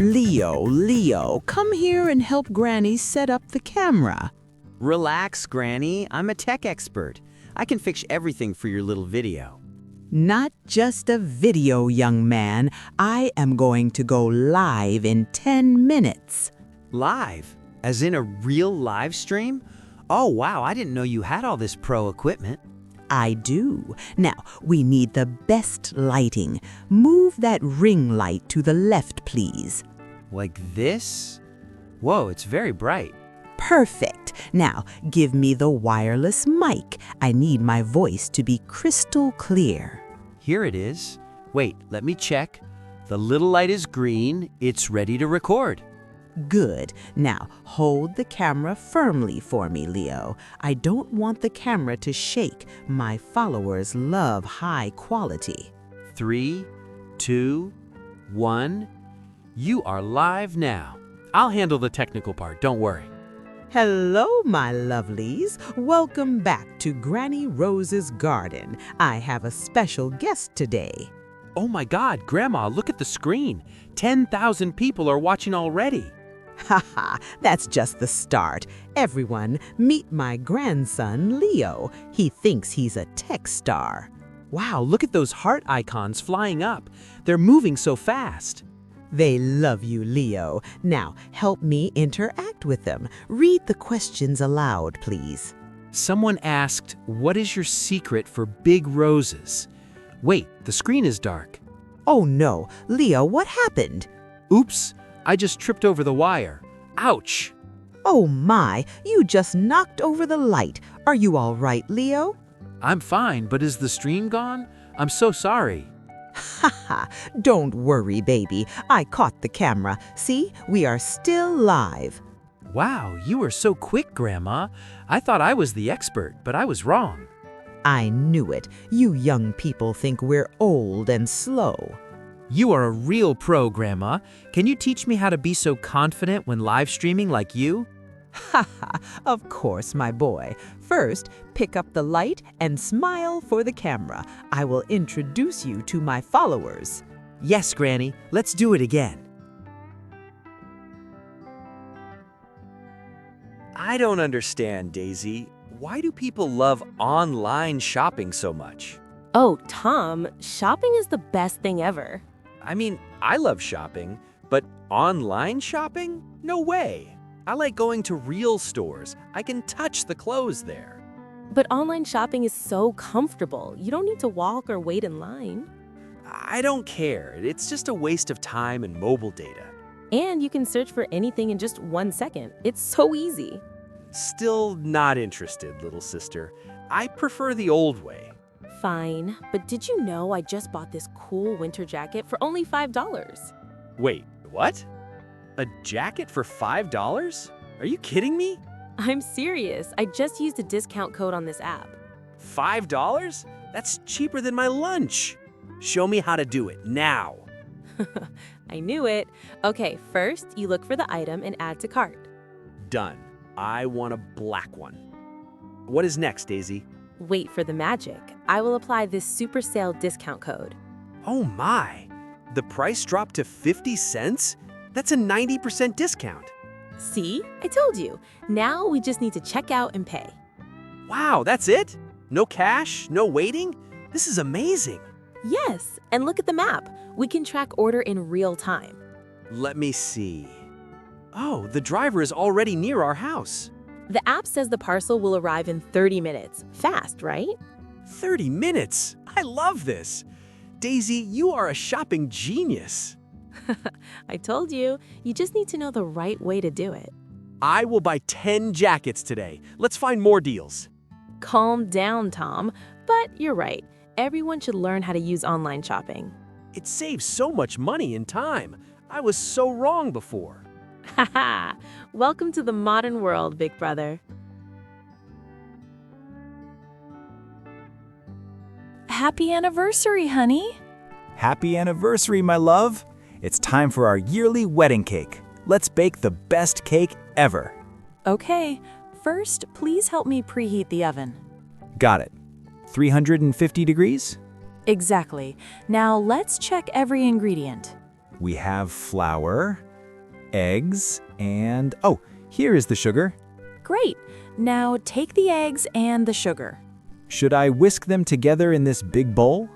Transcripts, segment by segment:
Leo, come here and help Granny set up the camera. Relax, Granny. I'm a tech expert. I can fix everything for your little video. Not just a video, young man. I am going to go live in 10 minutes. Live? As in a real live stream? Oh, wow, I didn't know you had all this pro equipment. I do. Now, we need the best lighting. Move that ring light to the left, please. Like this? Whoa, it's very bright. Perfect. Now, give me the wireless mic. I need my voice to be crystal clear. Here it is. Wait, let me check. The little light is green. It's ready to record. Good. Now, hold the camera firmly for me, Leo. I don't want the camera to shake. My followers love high quality. 3, 2, 1. You are live now. I'll handle the technical part, don't worry. Hello, my lovelies. Welcome back to Granny Rose's garden. I have a special guest today. Oh my God, Grandma, look at the screen. 10,000 people are watching already. Haha, that's just the start. Everyone, meet my grandson, Leo. He thinks he's a tech star. Wow, look at those heart icons flying up. They're moving so fast. They love you, Leo. Now, help me interact with them. Read the questions aloud, please. Someone asked, what is your secret for big roses? Wait, the screen is dark. Oh no, Leo, what happened? Oops, I just tripped over the wire. Ouch! Oh my, you just knocked over the light. Are you all right, Leo? I'm fine, but is the stream gone? I'm so sorry. Haha, don't worry, baby. I caught the camera. See, we are still live. Wow, you were so quick, Grandma. I thought I was the expert, but I was wrong. I knew it. You young people think we're old and slow. You are a real pro, Grandma. Can you teach me how to be so confident when live streaming like you? Haha, of course, my boy. First, pick up the light and smile for the camera. I will introduce you to my followers. Yes, Granny. Let's do it again. I don't understand, Daisy. Why do people love online shopping so much? Oh, Tom, shopping is the best thing ever. I mean, I love shopping, but online shopping? No way. I like going to real stores. I can touch the clothes there. But online shopping is so comfortable. You don't need to walk or wait in line. I don't care. It's just a waste of time and mobile data. And you can search for anything in just 1 second. It's so easy. Still not interested, little sister. I prefer the old way. Fine, but did you know I just bought this cool winter jacket for only $5? Wait, what? A jacket for $5? Are you kidding me? I'm serious. I just used a discount code on this app. $5? That's cheaper than my lunch. Show me how to do it now. I knew it. Okay, first you look for the item and add to cart. Done. I want a black one. What is next, Daisy? Wait for the magic. I will apply this super sale discount code. Oh my! The price dropped to 50 cents? That's a 90% discount. See? I told you. Now we just need to check out and pay. Wow, that's it? No cash? No waiting? This is amazing. Yes, and look at the map. We can track order in real time. Let me see. Oh, the driver is already near our house. The app says the parcel will arrive in 30 minutes. Fast, right? 30 minutes? I love this. Daisy, you are a shopping genius. I told you. You just need to know the right way to do it. I will buy 10 jackets today. Let's find more deals. Calm down, Tom. But you're right. Everyone should learn how to use online shopping. It saves so much money and time. I was so wrong before. Haha! Welcome to the modern world, big brother. Happy anniversary, honey. Happy anniversary, my love. It's time for our yearly wedding cake. Let's bake the best cake ever. Okay, first, please help me preheat the oven. Got it. 350 degrees? Exactly. Now let's check every ingredient. We have flour, eggs, and oh, here is the sugar. Great. Now take the eggs and the sugar. Should I whisk them together in this big bowl?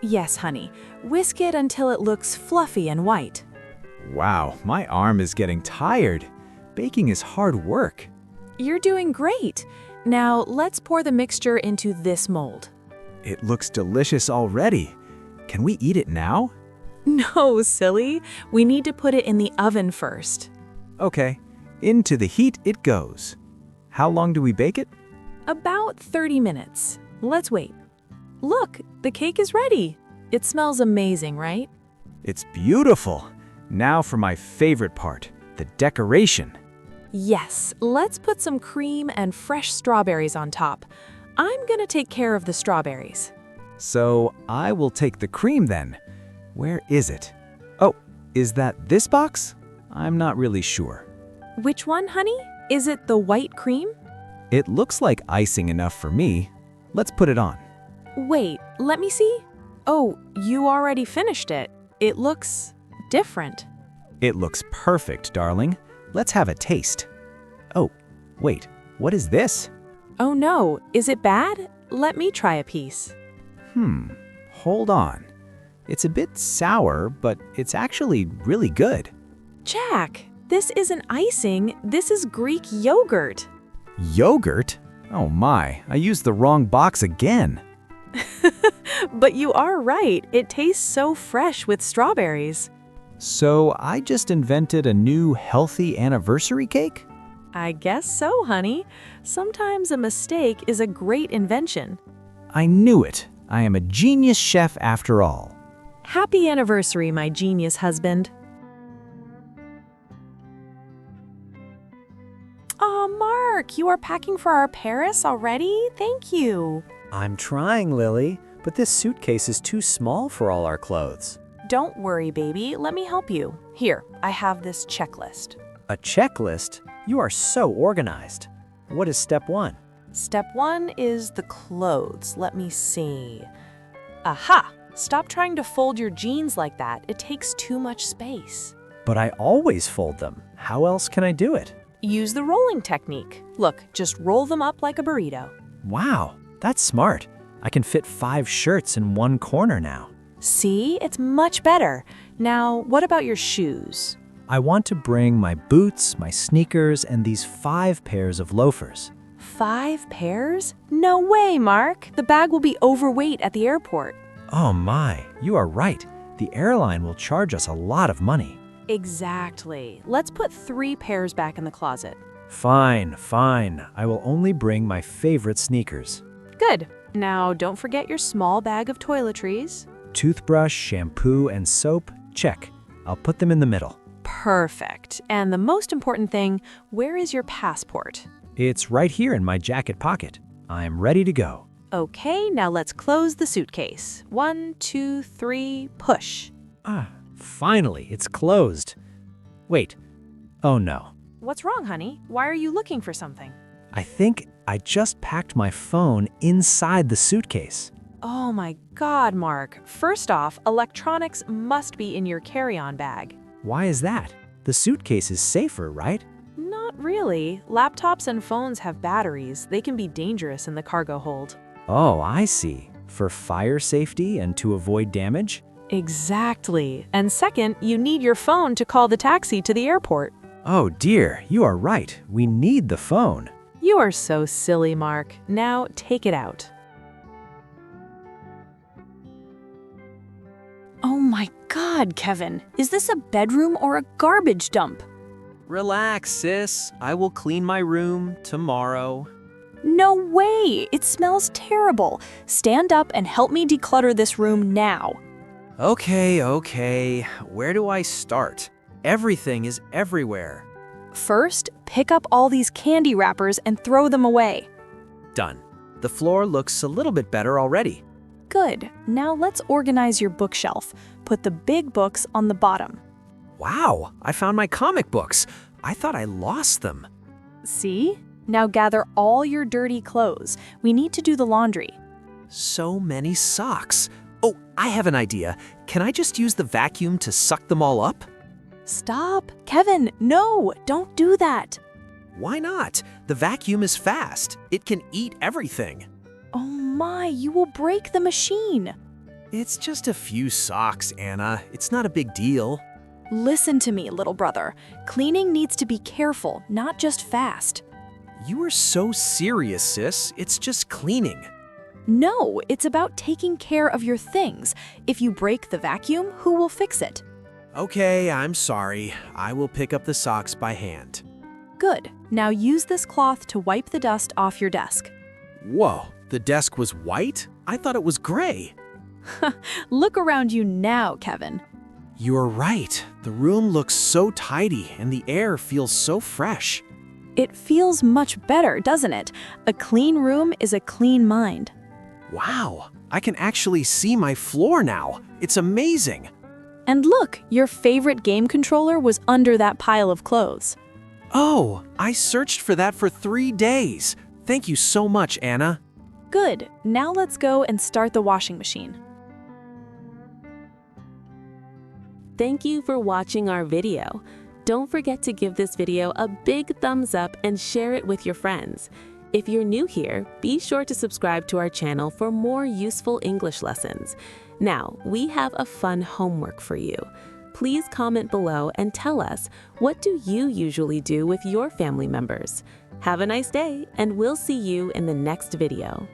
Yes, honey. Whisk it until it looks fluffy and white. Wow, my arm is getting tired. Baking is hard work. You're doing great. Now let's pour the mixture into this mold. It looks delicious already. Can we eat it now? No, silly. We need to put it in the oven first. Okay, into the heat it goes. How long do we bake it? About 30 minutes. Let's wait. Look, the cake is ready. It smells amazing, right? It's beautiful. Now for my favorite part, the decoration. Yes, let's put some cream and fresh strawberries on top. I'm gonna take care of the strawberries. So I will take the cream then. Where is it? Oh, is that this box? I'm not really sure. Which one, honey? Is it the white cream? It looks like icing enough for me. Let's put it on. Wait, let me see. Oh, you already finished it. It looks different. It looks perfect, darling. Let's have a taste. Oh, wait, what is this? Oh no, is it bad? Let me try a piece. Hold on. It's a bit sour, but it's actually really good. Jack, this isn't icing, this is Greek yogurt. Yogurt? Oh my, I used the wrong box again. But you are right, it tastes so fresh with strawberries. So I just invented a new healthy anniversary cake? I guess so, honey. Sometimes a mistake is a great invention. I knew it. I am a genius chef after all. Happy anniversary, my genius husband. Aw, Mark, you are packing for our Paris already? Thank you. I'm trying, Lily, but this suitcase is too small for all our clothes. Don't worry, baby. Let me help you. Here, I have this checklist. A checklist? You are so organized. What is step 1? Step 1 is the clothes. Let me see. Aha! Stop trying to fold your jeans like that. It takes too much space. But I always fold them. How else can I do it? Use the rolling technique. Look, just roll them up like a burrito. Wow, that's smart. I can fit 5 shirts in one corner now. See? It's much better. Now, what about your shoes? I want to bring my boots, my sneakers, and these 5 pairs of loafers. 5 pairs? No way, Mark. The bag will be overweight at the airport. Oh my, you are right. The airline will charge us a lot of money. Exactly. Let's put 3 pairs back in the closet. Fine, fine. I will only bring my favorite sneakers. Good. Now, don't forget your small bag of toiletries. Toothbrush, shampoo, and soap, check. I'll put them in the middle. Perfect. And the most important thing, where is your passport? It's right here in my jacket pocket. I'm ready to go. Okay, now let's close the suitcase. 1, 2, 3, push. Finally, it's closed. Wait. Oh no. What's wrong, honey? Why are you looking for something? I think I just packed my phone inside the suitcase. Oh my God, Mark. First off, electronics must be in your carry-on bag. Why is that? The suitcase is safer, right? Not really. Laptops and phones have batteries. They can be dangerous in the cargo hold. Oh, I see. For fire safety and to avoid damage? Exactly. And second, you need your phone to call the taxi to the airport. Oh dear, you are right. We need the phone. You are so silly, Mark. Now take it out. Oh my God, Kevin. Is this a bedroom or a garbage dump? Relax, sis. I will clean my room tomorrow. No way! It smells terrible. Stand up and help me declutter this room now. Okay. Where do I start? Everything is everywhere. First, pick up all these candy wrappers and throw them away. Done. The floor looks a little bit better already. Good. Now let's organize your bookshelf. Put the big books on the bottom. Wow, I found my comic books. I thought I lost them. See? Now gather all your dirty clothes. We need to do the laundry. So many socks. Oh, I have an idea. Can I just use the vacuum to suck them all up? Stop. Kevin, no, don't do that. Why not? The vacuum is fast. It can eat everything. Oh my, you will break the machine. It's just a few socks, Anna. It's not a big deal. Listen to me, little brother. Cleaning needs to be careful, not just fast. You are so serious, sis. It's just cleaning. No, it's about taking care of your things. If you break the vacuum, who will fix it? Okay, I'm sorry. I will pick up the socks by hand. Good. Now use this cloth to wipe the dust off your desk. Whoa, the desk was white? I thought it was gray. Look around you now, Kevin. You are right. The room looks so tidy and the air feels so fresh. It feels much better, doesn't it? A clean room is a clean mind. Wow, I can actually see my floor now. It's amazing. And look, your favorite game controller was under that pile of clothes. Oh, I searched for that for 3 days. Thank you so much, Anna. Good. Now let's go and start the washing machine. Thank you for watching our video. Don't forget to give this video a big thumbs up and share it with your friends. If you're new here, be sure to subscribe to our channel for more useful English lessons. Now, we have a fun homework for you. Please comment below and tell us, what do you usually do with your family members? Have a nice day, and we'll see you in the next video.